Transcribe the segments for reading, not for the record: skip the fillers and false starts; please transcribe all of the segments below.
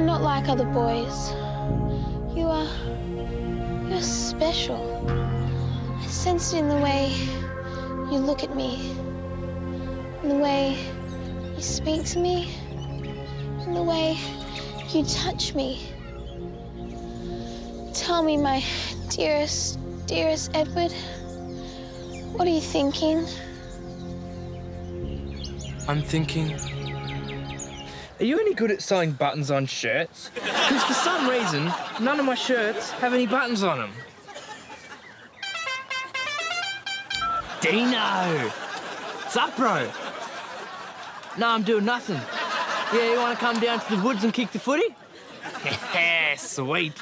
You're not like other boys. You're special. I sense it in the way you look at me, in the way you speak to me, in the way you touch me. Tell me, my dearest Edward, what are you thinking? I'm thinking... Are you any good at sewing buttons on shirts? Because for some reason, none of my shirts have any buttons on them. Dino! What's up, bro? No, I'm doing nothing. Yeah, you want to come down to the woods and kick the footy? Yeah, sweet.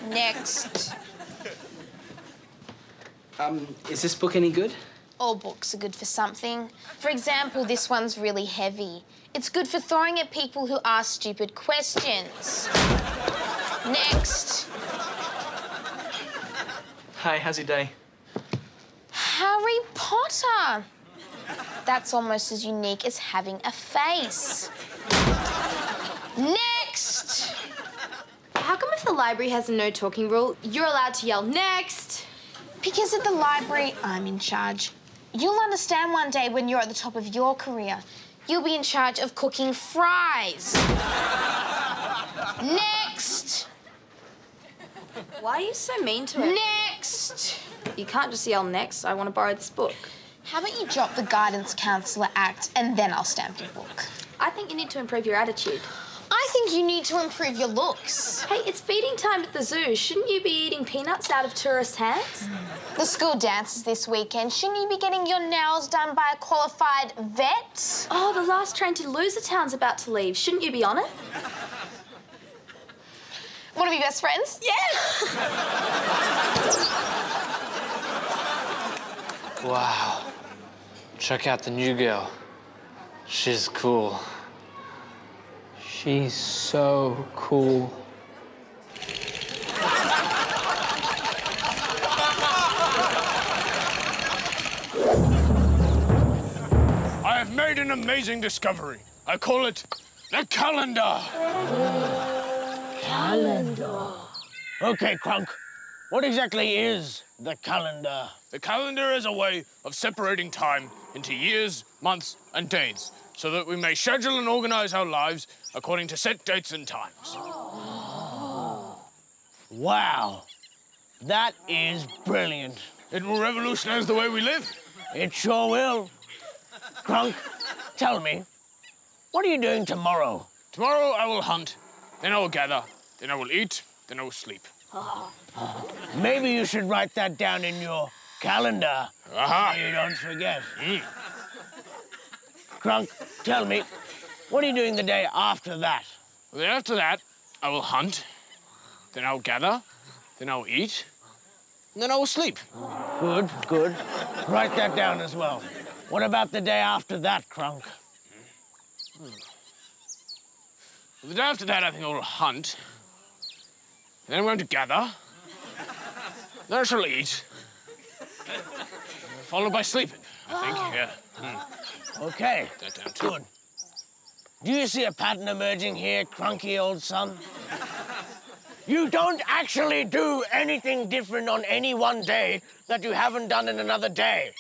Next. Is this book any good? All books are good for something. For example, this one's really heavy. It's good for throwing at people who ask stupid questions. Next. Hey, how's your day? Harry Potter. That's almost as unique as having a face. Next. How come if the library has a no talking rule, you're allowed to yell next? Because at the library, I'm in charge. You'll understand one day when you're at the top of your career. You'll be in charge of cooking fries. Next. Why are you so mean to him? Next. You can't just yell next. I want to borrow this book. How about you drop the guidance counsellor act and then I'll stamp your book? I think you need to improve your attitude. I think you need to improve your looks. Hey, it's feeding time at the zoo. Shouldn't you be eating peanuts out of tourists' hands? The school dance is this weekend. Shouldn't you be getting your nails done by a qualified vet? Oh, the last train to Losertown's about to leave. Shouldn't you be on it? Want to be best friends? Yes! Wow. Check out the new girl. She's cool. She's so cool. I have made an amazing discovery. I call it the calendar. Calendar. Okay, Crunk. What exactly is the calendar? The calendar is a way of separating time into years, months, and days, so that we may schedule and organize our lives according to set dates and times. Wow. That is brilliant. It will revolutionize the way we live. It sure will. Crunk, tell me, what are you doing tomorrow? Tomorrow I will hunt, then I will gather, then I will eat, then I will sleep. Maybe you should write that down in your calendar Aha. so you don't forget. Crunk, tell me, what are you doing the day after that? Then after that, I will hunt, then I will gather, then I will eat, and then I will sleep. Good, good. Write that down as well. What about the day after that, Crunk? The day after that, I think I will hunt, then I'm going to gather, then I shall eat, followed by sleeping, I think, yeah. Okay, That down too. good. Do you see a pattern emerging here, Crunky old son? You don't actually do anything different on any one day that you haven't done in another day.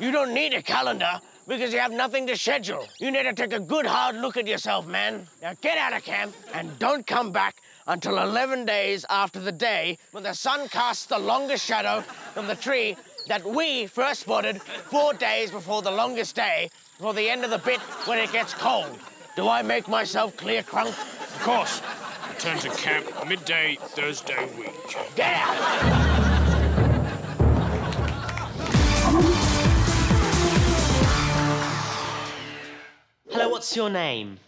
You don't need a calendar because you have nothing to schedule. You need to take a good hard look at yourself, man. Now get out of camp and don't come back until 11 days after the day when the sun casts the longest shadow from the tree that we first spotted 4 days before the longest day, before the end of the bit when it gets cold. Do I make myself clear, Crunk? Of course. Return to camp midday Thursday week. Get out! Hello, what's your name?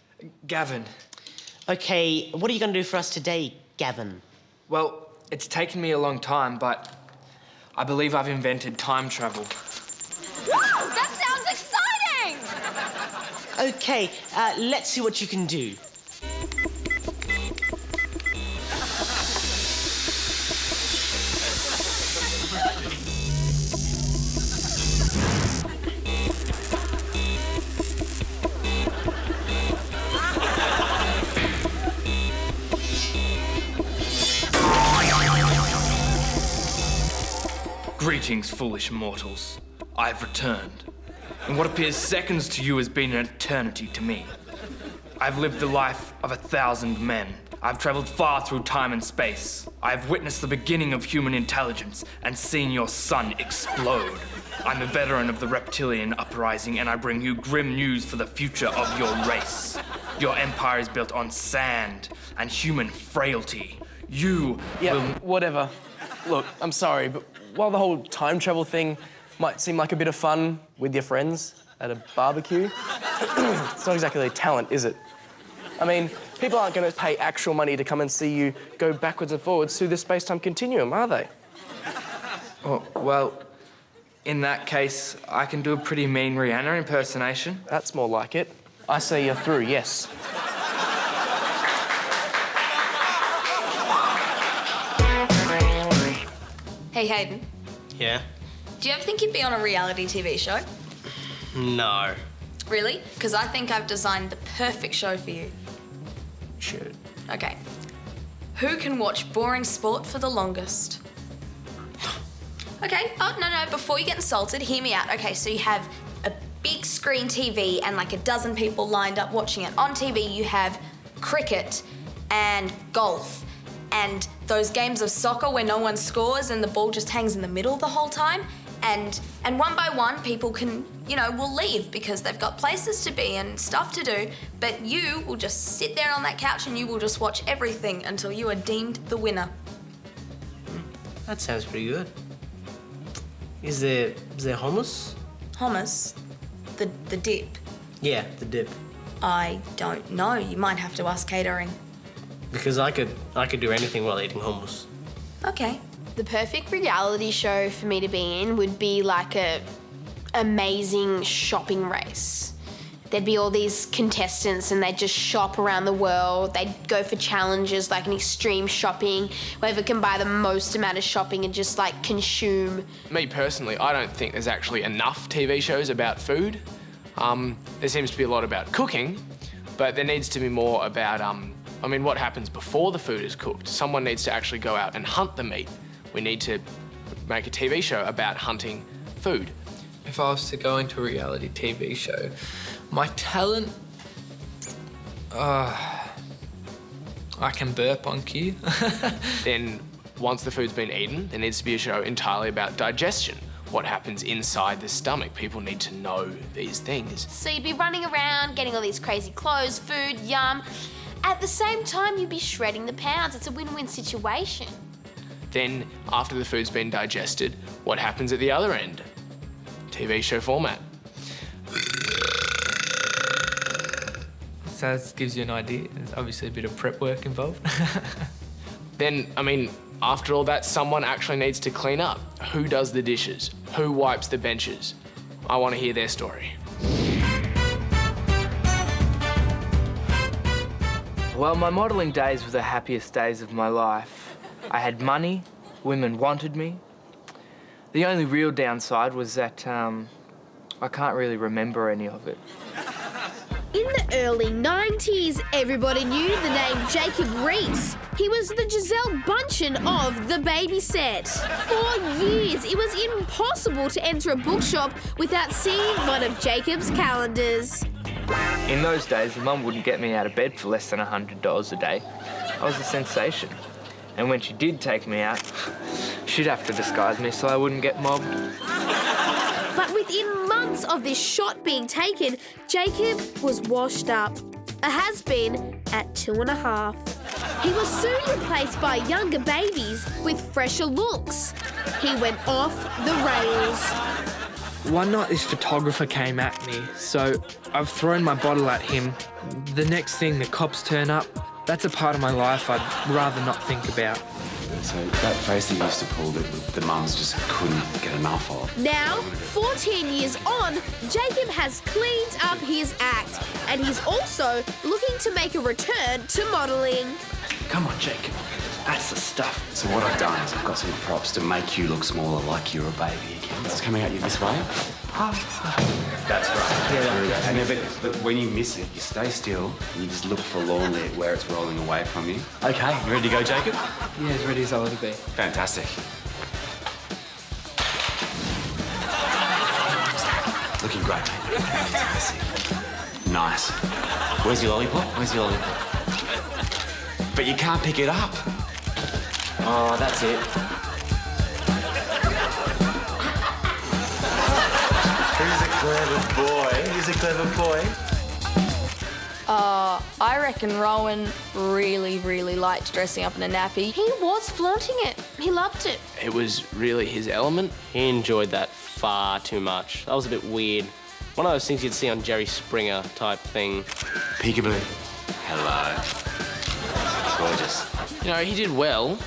Gavin. Okay, what are you going to do for us today, Gavin? Well, it's taken me a long time, but I believe I've invented time travel. That sounds exciting! Okay, let's see what you can do. Greetings, foolish mortals. I've returned. And what appears seconds to you has been an eternity to me. I've lived the life of 1,000 men. I've traveled far through time and space. I've witnessed the beginning of human intelligence and seen your sun explode. I'm a veteran of the reptilian uprising, and I bring you grim news for the future of your race. Your empire is built on sand and human frailty. You will... Whatever. Look, I'm sorry, but while the whole time travel thing might seem like a bit of fun with your friends at a barbecue, it's not exactly a talent, is it? I mean, people aren't going to pay actual money to come and see you go backwards and forwards through the space-time continuum, are they? Oh, well, in that case, I can do a pretty mean Rihanna impersonation. That's more like it. I say you're through, yes. Hey, Hayden. Yeah? Do you ever think you'd be on a reality TV show? No. Really? Because I think I've designed the perfect show for you. Shoot. Okay. Who can watch boring sport for the longest? Okay, oh, no, before you get insulted, hear me out. Okay, so you have a big screen TV and like a dozen people lined up watching it. On TV, you have cricket and golf and those games of soccer where no one scores and the ball just hangs in the middle the whole time. And one by one, people can, will leave because they've got places to be and stuff to do, but you will just sit there on that couch and you will just watch everything until you are deemed the winner. That sounds pretty good. Is there hummus? Hummus? The dip? Yeah, the dip. I don't know. You might have to ask catering. Because I could do anything while eating hummus. Okay. The perfect reality show for me to be in would be like a amazing shopping race. There'd be all these contestants and they'd just shop around the world. They'd go for challenges like an extreme shopping, whoever can buy the most amount of shopping and just like consume. Me personally, I don't think there's actually enough TV shows about food. There seems to be a lot about cooking, but there needs to be more about, what happens before the food is cooked. Someone needs to actually go out and hunt the meat. We need to make a TV show about hunting food. If I was to go into a reality TV show, my talent... I can burp on cue. Then, once the food's been eaten, there needs to be a show entirely about digestion. What happens inside the stomach. People need to know these things. So you'd be running around, getting all these crazy clothes, food, yum. At the same time, you'd be shredding the pounds. It's a win-win situation. Then, after the food's been digested, what happens at the other end? TV show format. So that gives you an idea. There's obviously a bit of prep work involved. Then, after all that, someone actually needs to clean up. Who does the dishes? Who wipes the benches? I want to hear their story. Well, my modelling days were the happiest days of my life. I had money, women wanted me. The only real downside was that I can't really remember any of it. In the early 90s, everybody knew the name Jacob Reese. He was the Giselle Bundchen of The Baby Set. For years, it was impossible to enter a bookshop without seeing one of Jacob's calendars. In those days, Mum wouldn't get me out of bed for less than $100 a day. I was a sensation. And when she did take me out, she'd have to disguise me so I wouldn't get mobbed. But within months of this shot being taken, Jacob was washed up. A has-been at 2.5. He was soon replaced by younger babies with fresher looks. He went off the rails. One night this photographer came at me, so I've thrown my bottle at him. The next thing, the cops turn up. That's a part of my life I'd rather not think about. So that face that you used to pull that the mums just couldn't get enough of. Now, 14 years on, Jacob has cleaned up his act, and he's also looking to make a return to modelling. Come on, Jacob. That's the stuff. So what I've done is I've got some props to make you look smaller, like you're a baby again. It's coming at you this way. That's right. Yeah, and but when you miss it, you stay still and you just look forlornly at where it's rolling away from you. Okay, you ready to go, Jacob? Yeah, as ready as I'll ever be. Fantastic. Looking great, mate. Fantastic. Nice. Where's your lollipop? Where's your lollipop? But you can't pick it up. Oh, that's it. He's a clever boy. He's a clever boy. I reckon Rowan really liked dressing up in a nappy. He was flaunting it. He loved it. It was really his element. He enjoyed that far too much. That was a bit weird. One of those things you'd see on Jerry Springer type thing. Peekaboo. Hello. Gorgeous. You know, he did well,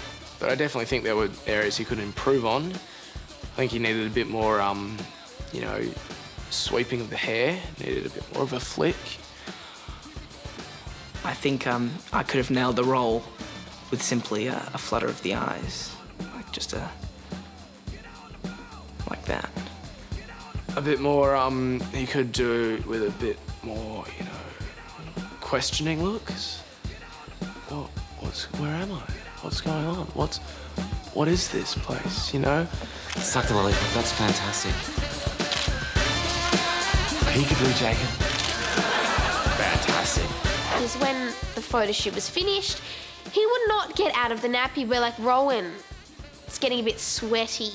but I definitely think there were areas he could improve on. I think he needed a bit more, you know, sweeping of the hair, needed a bit more of a flick. I think I could have nailed the role with simply a flutter of the eyes. Like just like that. A bit more, he could do with a bit more, you know, questioning looks. Where am I? What's going on? What is this place, you know? Suck the lollipop, that's fantastic. Peekaboo, Jacob. Fantastic. Because when the photo shoot was finished, he would not get out of the nappy. We're like, Rowan, it's getting a bit sweaty,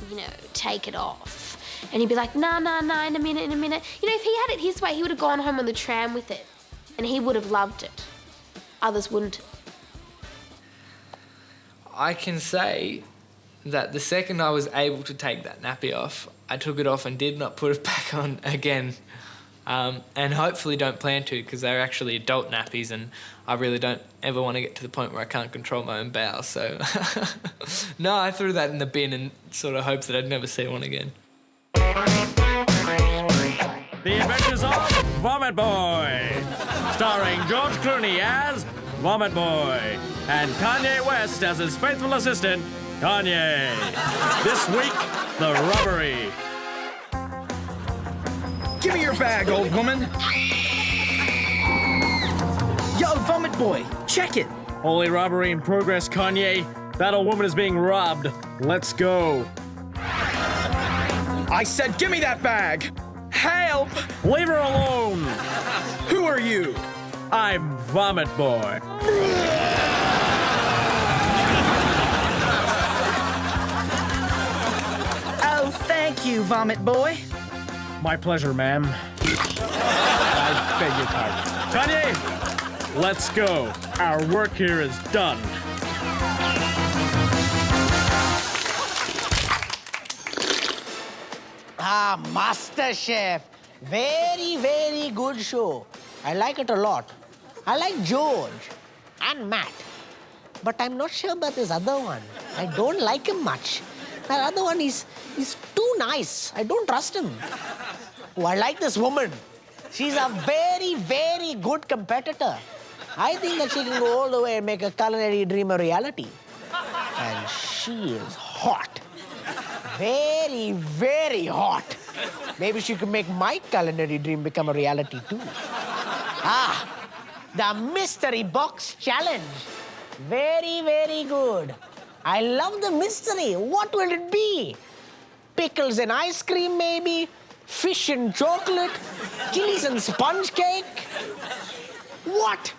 you know, take it off. And he'd be like, nah, in a minute. You know, if he had it his way, he would have gone home on the tram with it. And he would have loved it. Others wouldn't. I can say that the second I was able to take that nappy off, I took it off and did not put it back on again. And hopefully don't plan to, because they're actually adult nappies and I really don't ever want to get to the point where I can't control my own bowels. So, no, I threw that in the bin and sort of hoped that I'd never see one again. The Adventures of Vomit Boy, starring George Clooney as Vomit Boy and Kanye West as his faithful assistant, Kanye. This week, the robbery. Give me your bag, old woman. Yo, Vomit Boy, check it. Holy robbery in progress, Kanye. That old woman is being robbed. Let's go. I said give me that bag. Help! Leave her alone. Who are you? I'm Vomit Boy. Oh, thank you, Vomit Boy. My pleasure, ma'am. I beg your pardon. Kanye, let's go. Our work here is done. Masterchef. Very good show. I like it a lot. I like George and Matt. But I'm not sure about this other one. I don't like him much. That other one is too nice. I don't trust him. Oh, I like this woman. She's a very good competitor. I think that she can go all the way and make a culinary dream a reality. And she is hot. Very hot. Maybe she could make my culinary dream become a reality too. The mystery box challenge. Very good. I love the mystery. What will it be? Pickles and ice cream, maybe? Fish and chocolate? Chilies and sponge cake? What?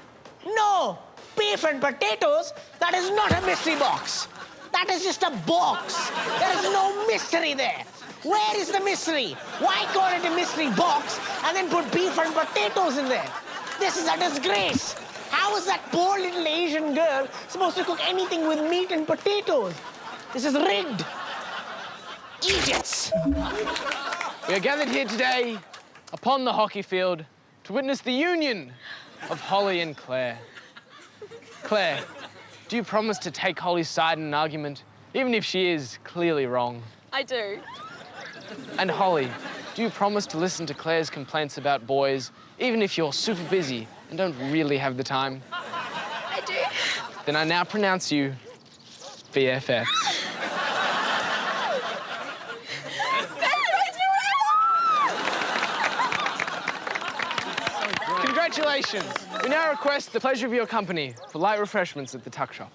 No! Beef and potatoes? That is not a mystery box. That is just a box. There is no mystery there. Where is the mystery? Why call it a mystery box and then put beef and potatoes in there? This is a disgrace. How is that poor little Asian girl supposed to cook anything with meat and potatoes? This is rigged. Idiots. We are gathered here today upon the hockey field to witness the union of Holly and Claire. Claire, do you promise to take Holly's side in an argument, even if she is clearly wrong? I do. And Holly, do you promise to listen to Claire's complaints about boys, even if you're super busy and don't really have the time? I do. Then I now pronounce you BFFs. Congratulations. We now request the pleasure of your company for light refreshments at the tuck shop.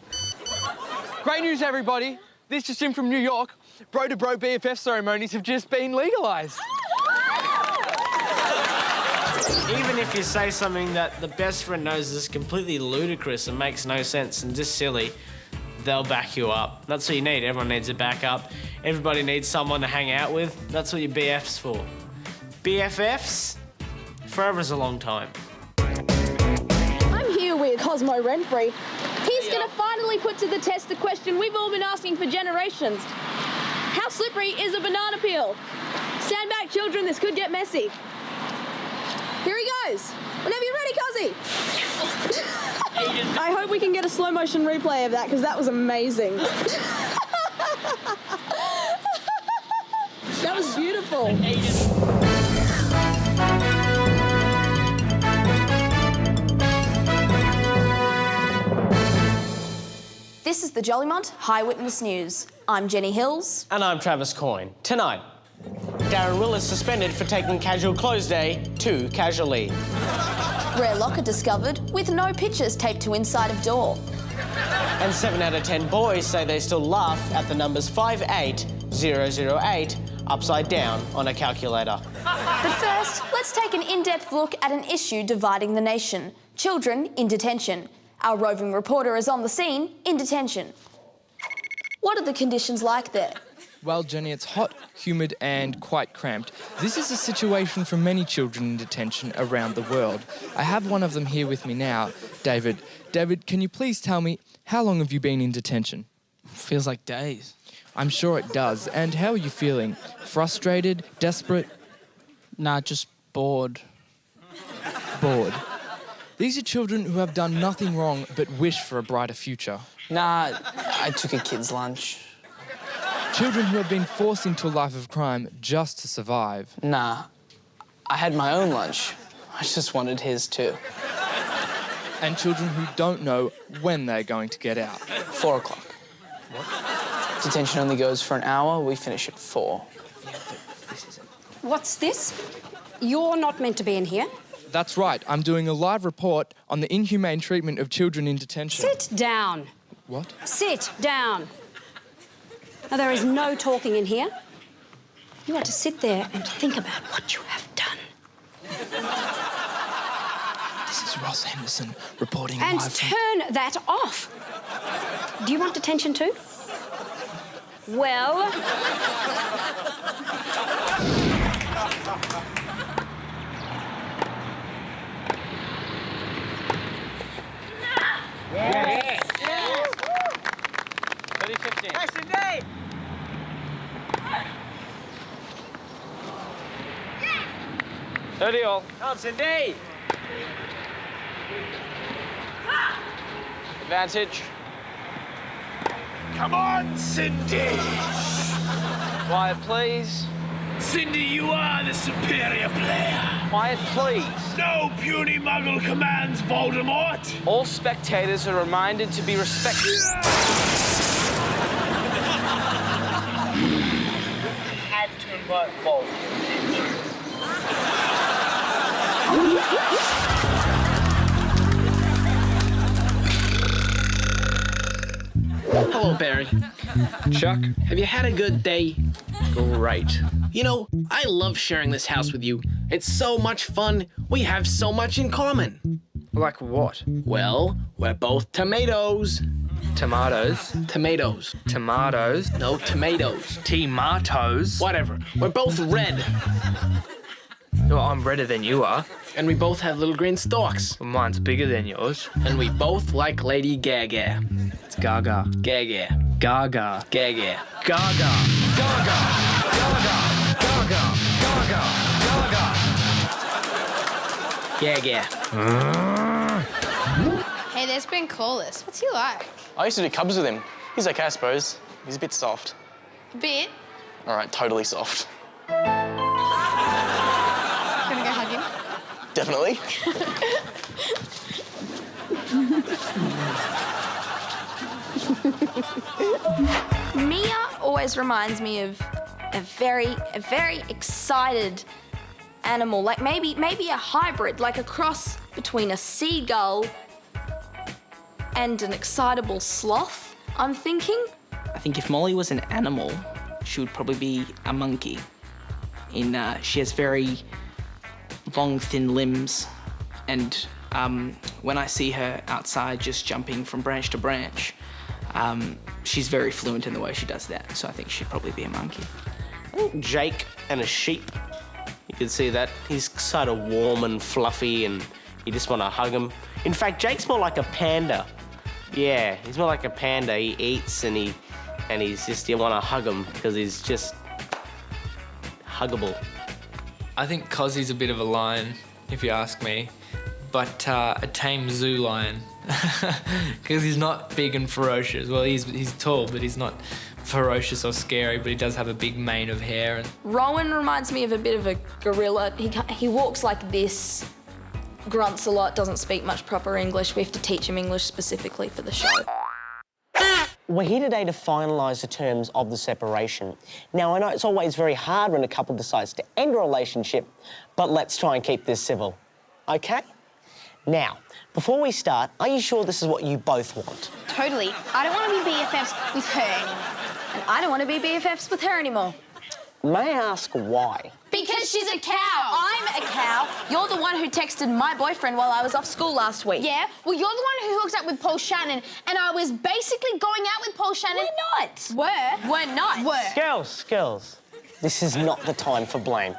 Great news, everybody. This just in from New York. Bro-to-bro BFF ceremonies have just been legalized. Even if you say something that the best friend knows is completely ludicrous and makes no sense and just silly, they'll back you up. That's what you need. Everyone needs a backup. Everybody needs someone to hang out with. That's what your BF's for. BFFs? Forever is a long time. I'm here with Cosmo Renfrey. He's going to finally put to the test the question we've all been asking for generations. How slippery is a banana peel? Stand back, children. This could get messy. Here he goes. Whenever you're ready, Cozzy. I hope we can get a slow motion replay of that because that was amazing. That was beautiful. This is the Jollymont High Witness News. I'm Jenny Hills. And I'm Travis Coyne. Tonight, Darren Will is suspended for taking Casual Clothes Day too casually. Rare locker discovered with no pictures taped to inside of door. And 7 out of 10 boys say they still laugh at the numbers 58008 upside down on a calculator. But first, let's take an in-depth look at an issue dividing the nation. Children in detention. Our roving reporter is on the scene in detention. What are the conditions like there? Well, Jenny, it's hot, humid and quite cramped. This is a situation for many children in detention around the world. I have one of them here with me now, David. David, can you please tell me, how long have you been in detention? Feels like days. I'm sure it does. And how are you feeling? Frustrated? Desperate? Nah, just bored. Bored. These are children who have done nothing wrong but wish for a brighter future. Nah, I took a kid's lunch. Children who have been forced into a life of crime just to survive. Nah, I had my own lunch. I just wanted his too. And children who don't know when they're going to get out. 4 o'clock. What? Detention only goes for an hour. We finish at 4. Yeah, but this isn't. What's this? You're not meant to be in here. That's right. I'm doing a live report on the inhumane treatment of children in detention. Sit down. What? Sit down. Now, there is no talking in here. You are to sit there and think about what you have done. This is Ross Henderson reporting And live from... turn that off. Do you want detention too? Well... Yes! Yes! 30-15. Nice indeed! 30 all. Nice indeed! Advantage. Come on, Cindy! Quiet, please. Cindy, you are the superior player. Quiet, please. No puny muggle commands, Voldemort. All spectators are reminded to be respectful. Had to invite Voldemort. Hello, Barry. Chuck? Have you had a good day? Great. You know, I love sharing this house with you. It's so much fun. We have so much in common. Like what? Well, we're both tomatoes. Tomatoes? Tomatoes. Tomatoes? No, tomatoes. Tomatoes? Whatever. We're both red. Well, I'm redder than you are. And we both have little green stalks. Well, mine's bigger than yours. And we both like Lady Gaga. It's Gaga. Gaga. Gaga. Gaga. Gaga. Gaga. Gaga. Gaga. Gaga. Gaga. Gaga. Hey, there's Ben Corliss. What's he like? I used to do cubs with him. He's okay, I suppose. He's a bit soft. A bit. All right, totally soft. Gonna go hug him? Definitely. Mia always reminds me of a very excited animal, like maybe a hybrid, like a cross between a seagull and an excitable sloth, I'm thinking. I think if Molly was an animal, she would probably be a monkey. She has very long, thin limbs. And when I see her outside just jumping from branch to branch, she's very fluent in the way she does that. So I think she'd probably be a monkey. Jake and a sheep. You can see that. He's sort of warm and fluffy and you just want to hug him. In fact, Jake's more like a panda. Yeah, he's more like a panda. He eats and he's just, you want to hug him because he's just huggable. I think Cozzy's a bit of a lion, if you ask me, but a tame zoo lion. Because he's not big and ferocious. Well, he's tall, but he's not ferocious or scary, but he does have a big mane of hair. And Rowan reminds me of a bit of a gorilla. He walks like this, grunts a lot, doesn't speak much proper English. We have to teach him English specifically for the show. We're here today to finalise the terms of the separation. Now, I know it's always very hard when a couple decides to end a relationship, but let's try and keep this civil, OK? Now, before we start, are you sure this is what you both want? Totally. I don't want to be BFFs with her anymore. And I don't want to be BFFs with her anymore. May I ask why? Because she's a cow. I'm a cow. You're the one who texted my boyfriend while I was off school last week. Yeah? Well, you're the one who hooked up with Paul Shannon, and I was basically going out with Paul Shannon. We're not. We're not. Girls, this is not the time for blame.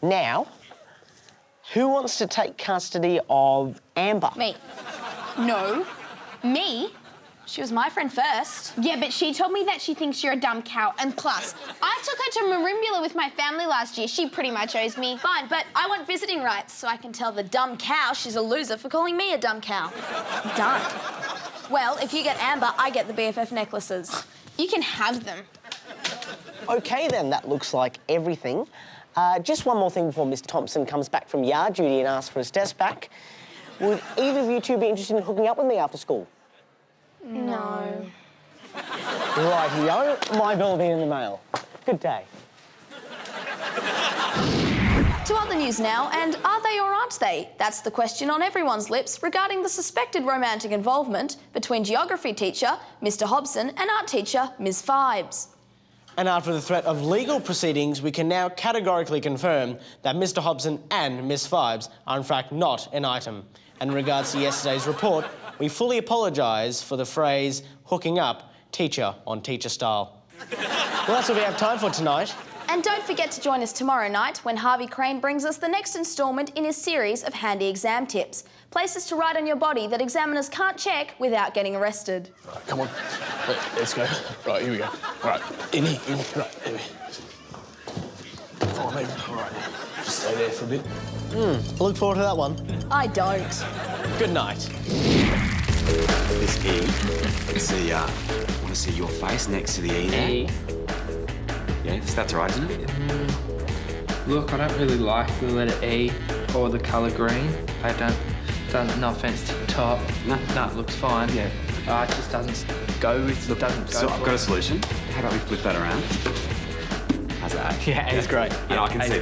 Now, who wants to take custody of Amber? Me. No. Me? She was my friend first. Yeah, but she told me that she thinks you're a dumb cow. And plus, I took her to Merimbula with my family last year. She pretty much owes me. Fine, but I want visiting rights so I can tell the dumb cow she's a loser for calling me a dumb cow. Done. Well, if you get Amber, I get the BFF necklaces. You can have them. OK, then, that looks like everything. Just one more thing before Mr Thompson comes back from yard duty and asks for his desk back. Would either of you two be interested in hooking up with me after school? No. Rightio, my bill will be in the mail. Good day. To other news now, and are they or aren't they? That's the question on everyone's lips regarding the suspected romantic involvement between geography teacher Mr Hobson and art teacher Ms Fibes. And after the threat of legal proceedings, we can now categorically confirm that Mr Hobson and Miss Fibes are in fact not an item. And in regards to yesterday's report, we fully apologise for the phrase hooking up teacher on teacher style. Well, that's what we have time for tonight. And don't forget to join us tomorrow night when Harvey Crane brings us the next instalment in his series of handy exam tips. Places to write on your body that examiners can't check without getting arrested. Right, come on. Let's go. Right, here we go. Right, in here. Right, here we go. Follow me. All right. Just stay there for a bit. I look forward to that one. I don't. Good night. This E, I want to see your face next to the E there. E. Yes, that's right, isn't it? Look, I don't really like the letter E or the colour green. I don't, no offence to the top. No, it looks fine. Yeah. It just doesn't go with, it doesn't go So I've for got a it. solution. How about we flip that around? How's that? Yeah, it's great. And I can see that